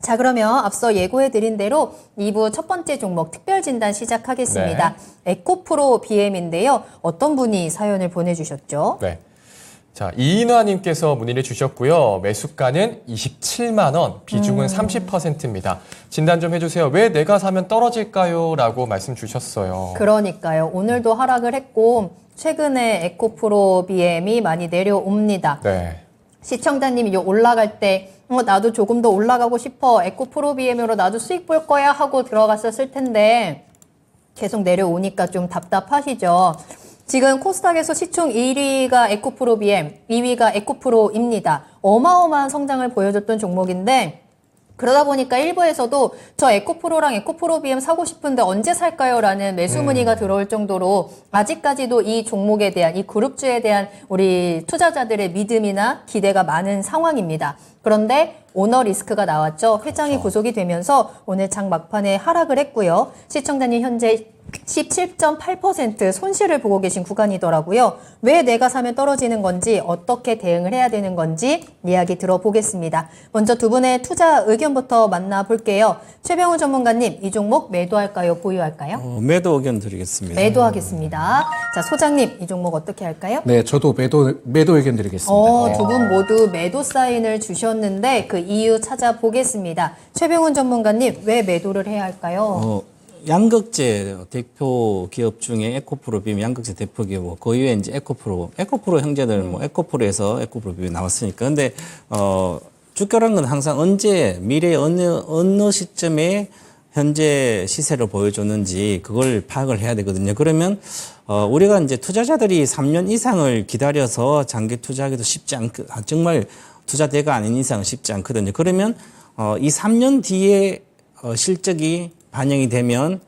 자, 그러면 앞서 예고해드린 대로 2부 첫 번째 종목 특별 진단 시작하겠습니다. 네. 에코프로 BM인데요. 어떤 분이 사연을 보내주셨죠? 네. 자, 이인화님께서 문의를 주셨고요. 매수가는 27만 원, 비중은 30%입니다. 진단 좀 해주세요. 왜 내가 사면 떨어질까요? 라고 말씀 주셨어요. 그러니까요. 오늘도 하락을 했고 최근에 에코프로 BM이 많이 내려옵니다. 네. 시청자님이 이제 올라갈 때 나도 조금 더 올라가고 싶어. 에코프로 BM으로 나도 수익 볼 거야 하고 들어갔었을 텐데 계속 내려오니까 좀 답답하시죠. 지금 코스닥에서 시총 1위가 에코프로 BM, 2위가 에코프로입니다. 어마어마한 성장을 보여줬던 종목인데 그러다 보니까 일부에서도 저 에코프로랑 에코프로 BM 사고 싶은데 언제 살까요? 라는 매수 문의가 들어올 정도로 아직까지도 이 종목에 대한, 이 그룹주에 대한 우리 투자자들의 믿음이나 기대가 많은 상황입니다. 그런데 오너 리스크가 나왔죠. 회장이 구속이 되면서 오늘 장 막판에 하락을 했고요. 시청자님 현재 17.8% 손실을 보고 계신 구간이더라고요. 왜 내가 사면 떨어지는 건지, 어떻게 대응을 해야 되는 건지 이야기 들어보겠습니다. 먼저 두 분의 투자 의견부터 만나볼게요. 최병훈 전문가님, 이 종목 매도할까요? 보유할까요? 매도 의견 드리겠습니다. 매도하겠습니다. 자, 소장님, 이 종목 어떻게 할까요? 네, 저도 매도 의견 드리겠습니다. 두 분 모두 매도 사인을 주셨는데 그 이유 찾아보겠습니다. 최병훈 전문가님, 왜 매도를 해야 할까요? 양극재 대표 기업 중에 에코프로 BM 양극재 대표 기업, 그 이외에 이제 에코프로 형제들 뭐 에코프로에서 에코프로 BM 나왔으니까. 근데 주가라는 건 항상 언제 미래 어느 시점에 현재 시세를 보여줬는지 그걸 파악을 해야 되거든요. 그러면 우리가 이제 투자자들이 3년 이상을 기다려서 장기 투자하기도 쉽지 정말 투자대가 아닌 이상은 쉽지 않거든요. 그러면 이 3년 뒤에 실적이 반영이 되면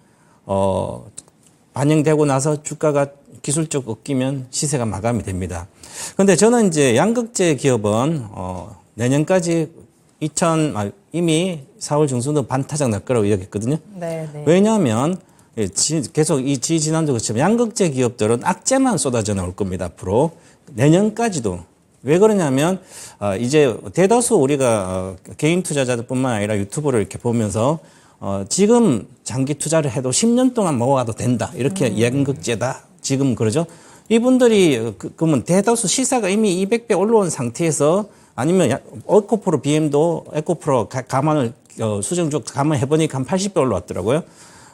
반영되고 나서 주가가 기술적 꺾이면 시세가 마감이 됩니다. 그런데 저는 이제 양극재 기업은 내년까지 이미 4월 중순도 반타작 날 거라고 이야기했거든요. 네. 왜냐하면 계속 지난주 그처럼 양극재 기업들은 악재만 쏟아져 나올 겁니다. 앞으로 내년까지도. 왜 그러냐면 이제 대다수 우리가 개인 투자자들뿐만 아니라 유튜브를 이렇게 보면서 지금 장기 투자를 해도 10년 동안 모아도 된다. 이렇게 양극재다. 지금 그러죠. 이분들이 그러면 대다수 시세가 이미 200배 올라온 상태에서 아니면 에코프로 BM도 에코프로 감안을 수정적 감안해보니까 한 80배 올라왔더라고요.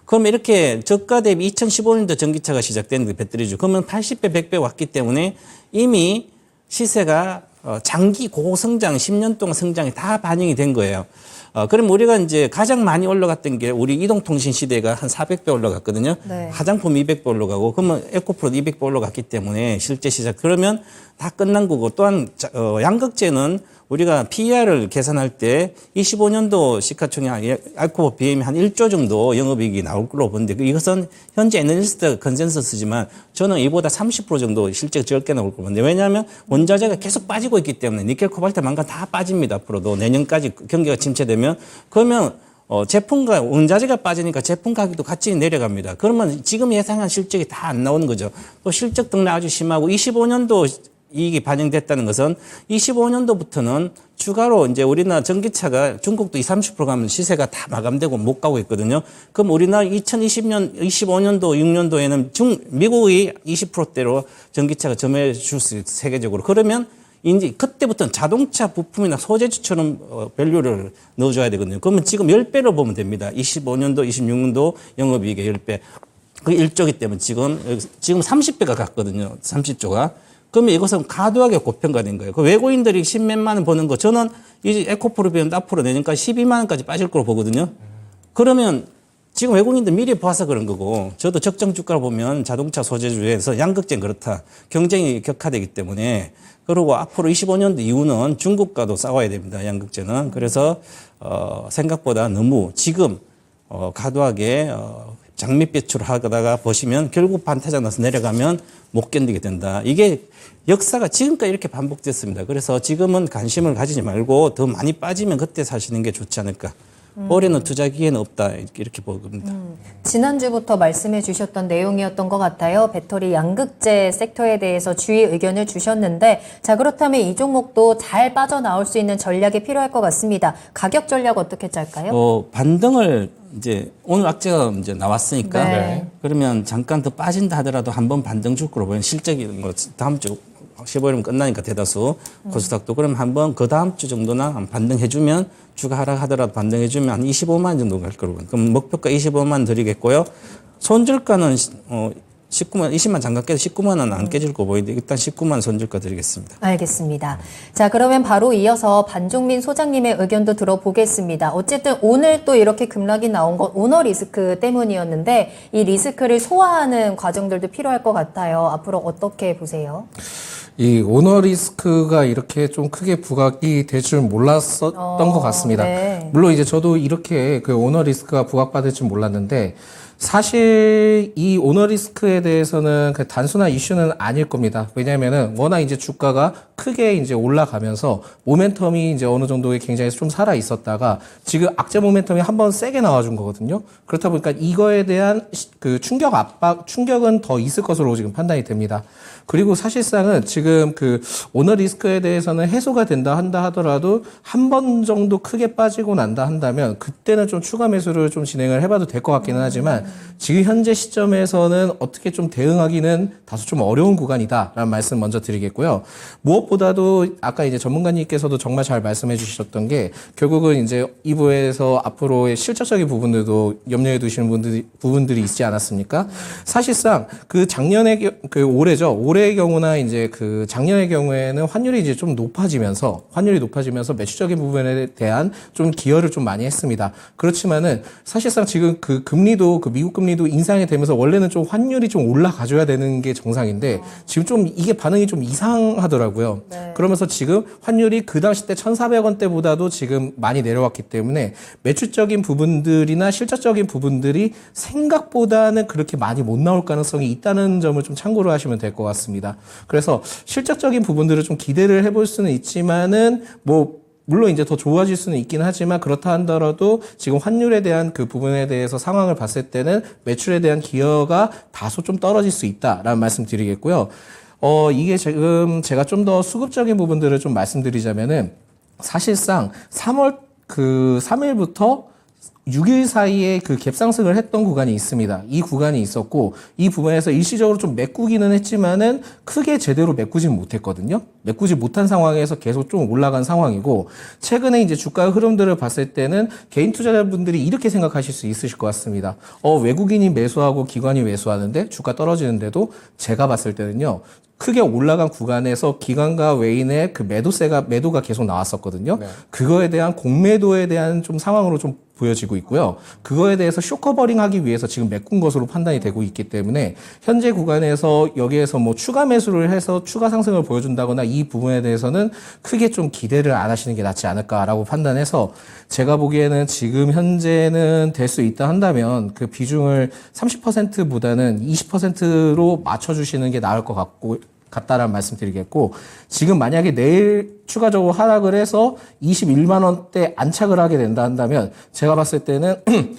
그럼 이렇게 저가 대비 2015년도 전기차가 시작됐는데 배터리죠. 그러면 80배, 100배 왔기 때문에 이미 시세가 장기 고성장, 10년 동안 성장이 다 반영이 된 거예요. 그럼 우리가 이제 가장 많이 올라갔던 게 우리 이동통신 시대가 한 400배 올라갔거든요. 네. 화장품 200배 올라가고 그러면 에코프로도 200배 올라갔기 때문에 실제 시작 그러면 다 끝난 거고 또한 양극재는 우리가 PER을 계산할 때 25년도 시가총액 에코프로 BM이 한 1조 정도 영업이익이 나올 걸로 보는데 이것은 현재 애널리스트 컨센서스지만 저는 이보다 30% 정도 실제 적게 나올 걸로 보는데 왜냐하면 원자재가 계속 빠지고 있기 때문에 니켈, 코발트, 망간 다 빠집니다. 앞으로도 내년까지 경기가 침체되면 그러면 제품과 원자재가 빠지니까 제품 가격도 같이 내려갑니다. 그러면 지금 예상한 실적이 다 안 나오는 거죠. 또 실적 등락 아주 심하고 25년도 이익이 반영됐다는 것은 25년도부터는 추가로 이제 우리나라 전기차가 중국도 20, 30% 가면 시세가 다 마감되고 못 가고 있거든요. 그럼 우리나라 2025년도, 6년도에는 미국이 20%대로 전기차가 점유해 줄 수 있어요. 세계적으로. 그러면 이제 그때부터는 자동차 부품이나 소재주처럼 밸류를 넣어줘야 되거든요. 그러면 지금 10배로 보면 됩니다. 25년도, 26년도 영업이익의 10배. 그게 1조기 때문에 지금 30배가 갔거든요. 30조가. 그러면 이것은 과도하게 고평가된 거예요. 그 외국인들이 10몇만 원 버는 거 저는 이 에코프로 비하면 앞으로 내년까지 12만 원까지 빠질 거로 보거든요. 그러면 지금 외국인들 미리 봐서 그런 거고 저도 적정 주가를 보면 자동차 소재주에서 양극재는 그렇다. 경쟁이 격화되기 때문에 그리고 앞으로 25년도 이후는 중국과도 싸워야 됩니다. 양극재는. 그래서 생각보다 너무 지금 과도하게 장밋 배출을 하다가 보시면 결국 반타작 나서 내려가면 못 견디게 된다. 이게 역사가 지금까지 이렇게 반복됐습니다. 그래서 지금은 관심을 가지지 말고 더 많이 빠지면 그때 사시는 게 좋지 않을까. 올해는 투자 기회는 없다 이렇게 보겁니다. 지난주부터 말씀해 주셨던 내용이었던 것 같아요. 배터리 양극재 섹터에 대해서 주의 의견을 주셨는데, 자, 그렇다면 이 종목도 잘 빠져나올 수 있는 전략이 필요할 것 같습니다. 가격 전략 어떻게 짤까요? 반등을 이제 오늘 악재가 이제 나왔으니까 네. 그러면 잠깐 더 빠진다 하더라도 한번 반등 줄 거로 보이는 실적이 뭐 다음 주 15일이면 끝나니까 대다수 코스닥도 그럼 한번 그 다음 주 정도나 한번 반등해주면 주가 하락하더라도 반등해주면 한 25만 정도 갈 거로 보여요. 그럼 목표가 25만 드리겠고요. 손절가는 19만, 20만 장갑 깨도 19만 원 안 깨질 거 보이는데 일단 19만 손절가 드리겠습니다. 알겠습니다. 자, 그러면 바로 이어서 반종민 소장님의 의견도 들어보겠습니다. 어쨌든 오늘 또 이렇게 급락이 나온 건 오너 리스크 때문이었는데 이 리스크를 소화하는 과정들도 필요할 것 같아요. 앞으로 어떻게 보세요? 이 오너 리스크가 이렇게 좀 크게 부각이 될 줄 몰랐었던 것 같습니다. 네. 물론 이제 저도 이렇게 그 오너 리스크가 부각받을 줄 몰랐는데 사실 이 오너 리스크에 대해서는 그 단순한 이슈는 아닐 겁니다. 왜냐면은 워낙 이제 주가가 크게 이제 올라가면서 모멘텀이 이제 어느 정도에 굉장히 좀 살아 있었다가 지금 악재 모멘텀이 한번 세게 나와준 거거든요. 그렇다 보니까 이거에 대한 그 충격은 더 있을 것으로 지금 판단이 됩니다. 그리고 사실상은 지금 그 오너 리스크에 대해서는 해소가 된다 한다 하더라도 한 번 정도 크게 빠지고 난다 한다면 그때는 좀 추가 매수를 좀 진행을 해봐도 될 것 같기는 하지만 지금 현재 시점에서는 어떻게 좀 대응하기는 다소 좀 어려운 구간이다라는 말씀 먼저 드리겠고요. 무엇보다도 아까 이제 전문가님께서도 정말 잘 말씀해 주셨던 게 결국은 이제 2부에서 앞으로의 실질적인 부분들도 염려해 두시는 부분들이 있지 않았습니까? 사실상 그 작년에 그 올해의 경우나 이제 그 작년의 경우에는 환율이 이제 좀 높아지면서 매출적인 부분에 대한 좀 기여를 좀 많이 했습니다. 그렇지만은 사실상 지금 그 금리도 그 미국 금리도 인상이 되면서 원래는 좀 환율이 좀 올라가줘야 되는 게 정상인데 지금 좀 이게 반응이 좀 이상하더라고요. 네. 그러면서 지금 환율이 그 당시 때 1,400원대보다도 지금 많이 내려왔기 때문에 매출적인 부분들이나 실질적인 부분들이 생각보다는 그렇게 많이 못 나올 가능성이 있다는 점을 좀 참고로 하시면 될 것 같습니다. 그래서 실질적인 부분들을 좀 기대를 해볼 수는 있지만은 물론 이제 더 좋아질 수는 있긴 하지만 그렇다 하더라도 지금 환율에 대한 그 부분에 대해서 상황을 봤을 때는 매출에 대한 기여가 다소 좀 떨어질 수 있다라는 말씀 드리겠고요. 이게 지금 제가 좀 더 수급적인 부분들을 좀 말씀드리자면은 사실상 3월 3일부터 6일 사이에 그 갭 상승을 했던 구간이 있습니다. 이 구간이 있었고 이 부분에서 일시적으로 좀 메꾸기는 했지만은 크게 제대로 메꾸진 못했거든요. 메꾸지 못한 상황에서 계속 좀 올라간 상황이고 최근에 이제 주가 흐름들을 봤을 때는 개인 투자자분들이 이렇게 생각하실 수 있으실 것 같습니다. 외국인이 매수하고 기관이 매수하는데 주가 떨어지는데도 제가 봤을 때는요. 크게 올라간 구간에서 기관과 외인의 그 매도가 계속 나왔었거든요. 네. 그거에 대한 공매도에 대한 좀 상황으로 좀 보여지고 있고요. 그거에 대해서 쇼커버링 하기 위해서 지금 메꾼 것으로 판단이 되고 있기 때문에 현재 구간에서 여기에서 뭐 추가 매수를 해서 추가 상승을 보여준다거나 이 부분에 대해서는 크게 좀 기대를 안 하시는 게 낫지 않을까라고 판단해서 제가 보기에는 지금 현재는 될 수 있다 한다면 그 비중을 30%보다는 20%로 맞춰주시는 게 나을 것 같다라는 말씀 드리겠고 지금 만약에 내일 추가적으로 하락을 해서 21만 원대 안착을 하게 된다 한다면 제가 봤을 때는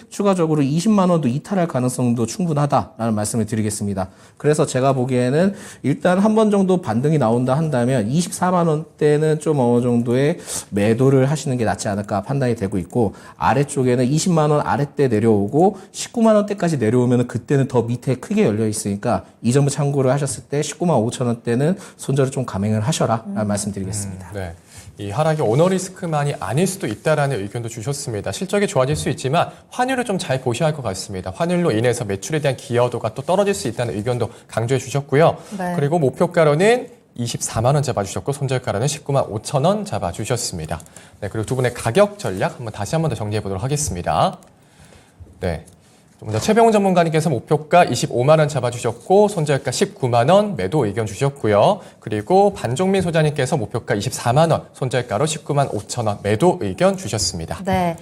추가적으로 20만 원도 이탈할 가능성도 충분하다라는 말씀을 드리겠습니다. 그래서 제가 보기에는 일단 한 번 정도 반등이 나온다 한다면 24만 원대는 좀 어느 정도의 매도를 하시는 게 낫지 않을까 판단이 되고 있고 아래쪽에는 20만 원 아래대 내려오고 19만 원대까지 내려오면 그때는 더 밑에 크게 열려 있으니까 이 점을 참고를 하셨을 때 19만 5천 원대는 손절을 좀 감행을 하셔라라는 말씀드리겠습니다. 네. 이 하락이 오너 리스크만이 아닐 수도 있다라는 의견도 주셨습니다. 실적이 좋아질 수 있지만 환율을 좀 잘 보셔야 할 것 같습니다. 환율로 인해서 매출에 대한 기여도가 또 떨어질 수 있다는 의견도 강조해 주셨고요. 네. 그리고 목표가로는 24만 원 잡아주셨고 손절가로는 19만 5천 원 잡아주셨습니다. 네, 그리고 두 분의 가격 전략 다시 한 번 더 정리해 보도록 하겠습니다. 네. 먼저 최병훈 전문가님께서 목표가 25만 원 잡아주셨고 손절가 19만 원 매도 의견 주셨고요. 그리고 반종민 소장님께서 목표가 24만 원 손절가로 19만 5천 원 매도 의견 주셨습니다. 네.